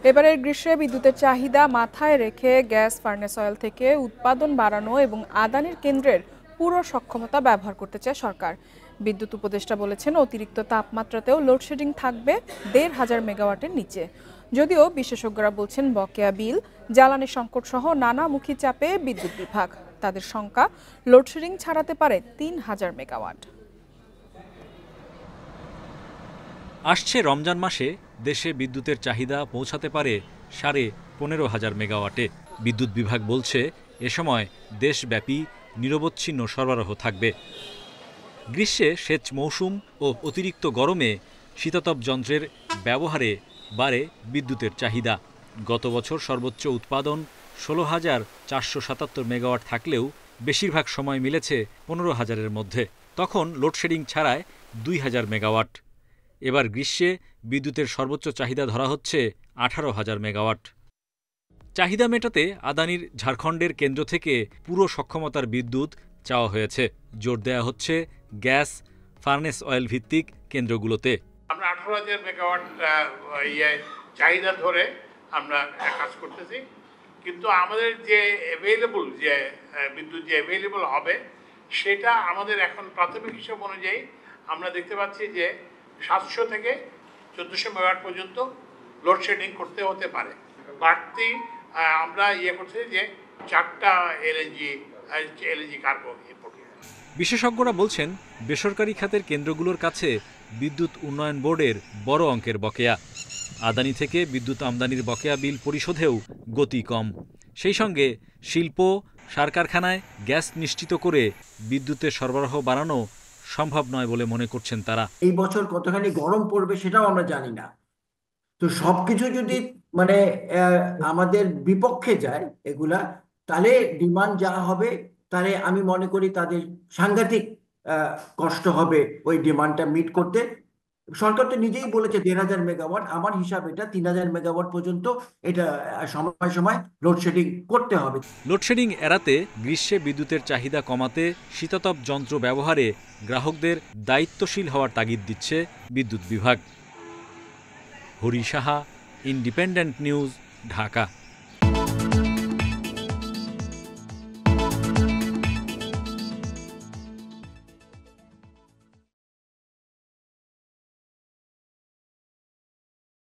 এবারের গ্রীষ্মে বিদ্যুতের চাহিদা মাথায় রেখে গ্যাস ফার্নেস অয়েল থেকে উৎপাদন বাড়ানো এবং আদানির কেন্দ্রের পুরো সক্ষমতা ব্যবহার করতে চায় সরকার। বিদ্যুৎ উপদেষ্টা বলেছেন, অতিরিক্ত তাপমাত্রাতেও লোডশেডিং থাকবে ১৫০০ মেগাওয়াটের নিচে। যদিও বিশেষজ্ঞরা বলছেন, বকেয়া বিল, জ্বালানি সংকট সহ নানামুখী চাপে বিদ্যুৎ বিভাগ তাদের শঙ্কা লোডশেডিং ছাড়াতে পারে ৩০০০ মেগাওয়াট। আসছে রমজান মাসে দেশে বিদ্যুতের চাহিদা পৌঁছাতে পারে ১৫,৫০০ মেগাওয়াটে। বিদ্যুৎ বিভাগ বলছে, এ সময় দেশব্যাপী নিরবচ্ছিন্ন সরবরাহ থাকবে। গ্রীষ্মে সেচ মৌসুম ও অতিরিক্ত গরমে শীতাতপ যন্ত্রের ব্যবহারে বাড়ে বিদ্যুতের চাহিদা। গত বছর সর্বোচ্চ উৎপাদন ১৬,৪৭৭ মেগাওয়াট থাকলেও বেশিরভাগ সময় মিলেছে ১৫,০০০-এর মধ্যে। তখন লোডশেডিং ছাড়ায় ২,০০০ মেগাওয়াট। এবার গ্রীষ্মে বিদ্যুতের সর্বোচ্চ চাহিদা ধরা হচ্ছে ১৮,০০০ মেগাওয়াট। চাহিদা মেটাতে আদানির ঝাড়খণ্ডের কেন্দ্র থেকে পুরো সক্ষমতার বিদ্যুৎ চাওয়া হয়েছে। জোর দেওয়া হচ্ছে গ্যাস ফার্নেস অয়েল ভিত্তিক কেন্দ্রগুলোতে। আমরা ১৮,০০০ মেগাওয়াট চাহিদা ধরে আমরা কাজ করতেছি, কিন্তু আমাদের যে অ্যাভেলেবল যে বিদ্যুৎ যে অ্যাভেলেবল হবে সেটা আমাদের এখন প্রাথমিক হিসাব অনুযায়ী আমরা দেখতে পাচ্ছি যে ৭০০ থেকে ১৪০০ মেগাওয়াট পর্যন্ত লোডশেডিং করতে হতে পারে। বাড়তি আমরা করছি যে ৪টা এলএনজি কার্গো ইম্পোর্ট। বিশেষজ্ঞরা বলছেন, বেসরকারি খাতের কেন্দ্রগুলোর কাছে বিদ্যুৎ উন্নয়ন বোর্ডের বড় অঙ্কের বকেয়া। আদানি থেকে বিদ্যুৎ আমদানির বকেয়া বিল পরিশোধেও গতি কম। সেই সঙ্গে শিল্প, সার কারখানায় গ্যাস নিশ্চিত করে বিদ্যুতের সরবরাহ বাড়ানো সম্ভব নয় বলে মনে করছেন তারা। এই বছর কতখানি গরম পড়বে সেটাও আমরা জানি না। তো সবকিছু যদি আমাদের বিপক্ষে যায় এগুলা, তাহলে ডিমান্ড যা হবে, তাহলে আমি মনে করি তাদের সাংঘাতিক কষ্ট হবে ওই ডিমান্ডটা মিট করতে। সরকার তো নিজেই বলেছে ১৫০০ মেগাওয়াট। আমার হিসাব এটা ৩০০০ মেগাওয়াট পর্যন্ত এটা সময় সময় লোডশেডিং করতে হবে। লোডশেডিং এড়াতে গ্রীষ্মে বিদ্যুতের চাহিদা কমাতে শীতাতপ যন্ত্র ব্যবহারে গ্রাহকদের দায়িত্বশীল হওয়ার তাগিদ দিচ্ছে বিদ্যুৎ বিভাগ। Hari Saha, independent news, Dhaka.